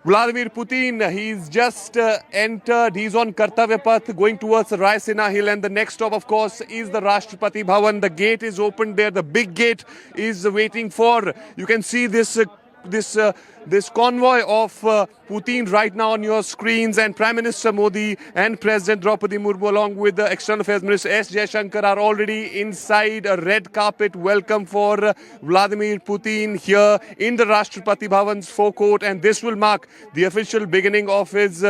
Vladimir Putin, he's just entered. He's on Kartavya Path going towards Raisina Hill. And the next stop, of course, is the Rashtrapati Bhawan. The gate is opened there. The big gate is waiting for. You can see this convoy of Putin right now on your screens, and Prime Minister Modi and President Draupadi Murmu along with the External Affairs Minister S. Jaishankar are already inside a red carpet welcome for Vladimir Putin here in the Rashtrapati Bhavan's forecourt, and this will mark the official beginning of his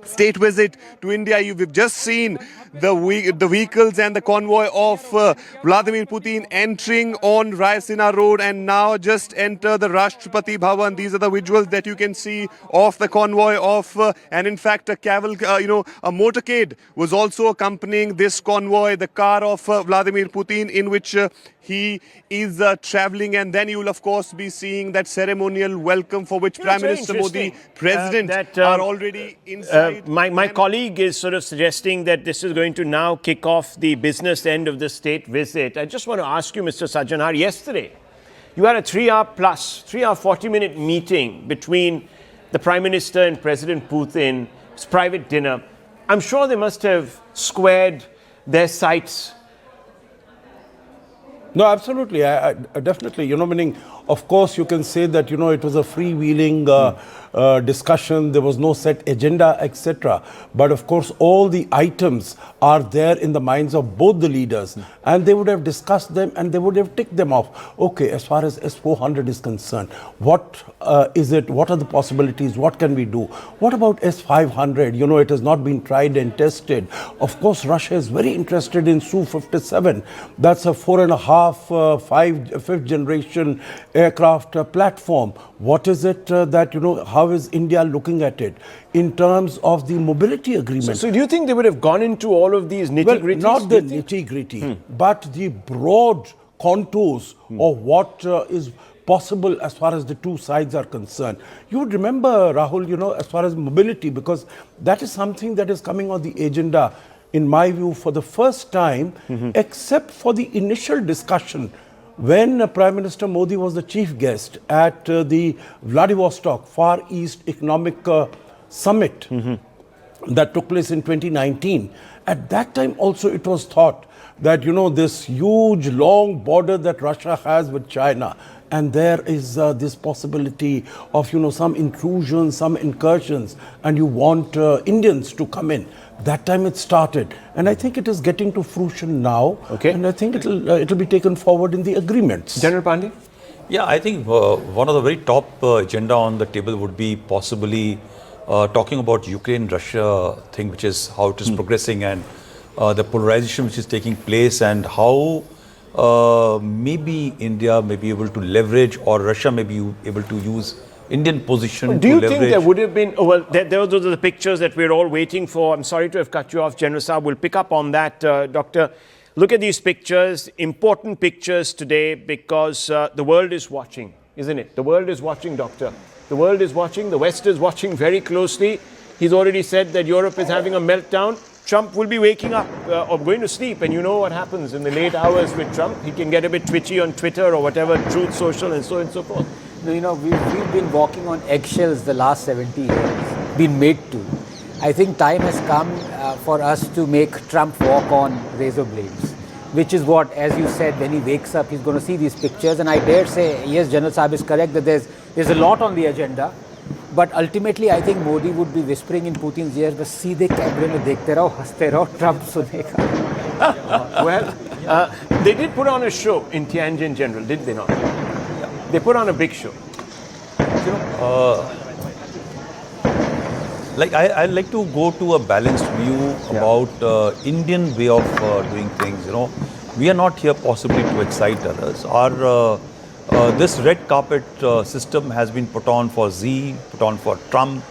state visit to India. We've just seen the vehicles and the convoy of Vladimir Putin entering on Raisina Road, and now just enter the Rashtrapati Bhavan. These are the visuals that you can see of the convoy of, and in fact a a motorcade was also accompanying this convoy, the car of Vladimir Putin in which he is traveling, and then you will of course be seeing that ceremonial welcome for which Prime Minister Modi, President are already inside. My colleague is sort of suggesting that this is going to now kick off the business end of the state visit. I just want to ask you, Mr. Sajjanar, yesterday you had a 3-hour 40-minute meeting between the Prime Minister and President Putin. It's private dinner. I'm sure they must have squared their sights. No, absolutely. I definitely, meaning, of course, you can say that, it was a freewheeling discussion. There was no set agenda, etc. But of course, all the items are there in the minds of both the leaders, and they would have discussed them and they would have ticked them off. Okay, as far as S-400 is concerned, what is it? What are the possibilities? What can we do? What about S-500? It has not been tried and tested. Of course, Russia is very interested in Su-57. That's a 4.5, 5th generation aircraft platform. What is it that, how is India looking at it in terms of the mobility agreement? So do you think they would have gone into all of these nitty-gritties? Well, not the nitty-gritty, but the broad contours of what is possible as far as the two sides are concerned. You would remember, Rahul, as far as mobility, because that is something that is coming on the agenda, in my view, for the first time, except for the initial discussion when Prime Minister Modi was the chief guest at the Vladivostok Far East Economic Summit that took place in 2019. At that time also it was thought that, this huge long border that Russia has with China, and there is this possibility of, some intrusions, some incursions, and you want Indians to come in. That time it started, and I think it is getting to fruition now. Okay. And I think it'll be taken forward in the agreements. General Pandey? Yeah, I think one of the very top agenda on the table would be possibly talking about Ukraine-Russia thing, which is how it is progressing, and the polarization which is taking place, and how maybe India may be able to leverage, or Russia may be able to use Indian position. Do you think there would have been, those are the pictures that we're all waiting for. I'm sorry to have cut you off, General Saab. We'll pick up on that, Doctor. Look at these pictures, important pictures today, because the world is watching, isn't it? The world is watching, Doctor. The world is watching. The West is watching very closely. He's already said that Europe is having a meltdown. Trump will be waking up or going to sleep, and you know what happens in the late hours with Trump. He can get a bit twitchy on Twitter or whatever, Truth Social and so on and so forth. We've been walking on eggshells the last 70 years, been made to. I think time has come for us to make Trump walk on razor blades, which is what, as you said, when he wakes up, he's going to see these pictures. And I dare say, yes, General Saab is correct that there's a lot on the agenda. But ultimately, I think Modi would be whispering in Putin's ears, "Bas seedhe camera mein dekhte raho, haste raho, Trump sunega." Well, they did put on a show in Tianjin, General, did they not? They put on a big show. I'd like to go to a balanced view about Indian way of doing things. We are not here possibly to excite others. This red carpet system has been put on for Xi, put on for Trump,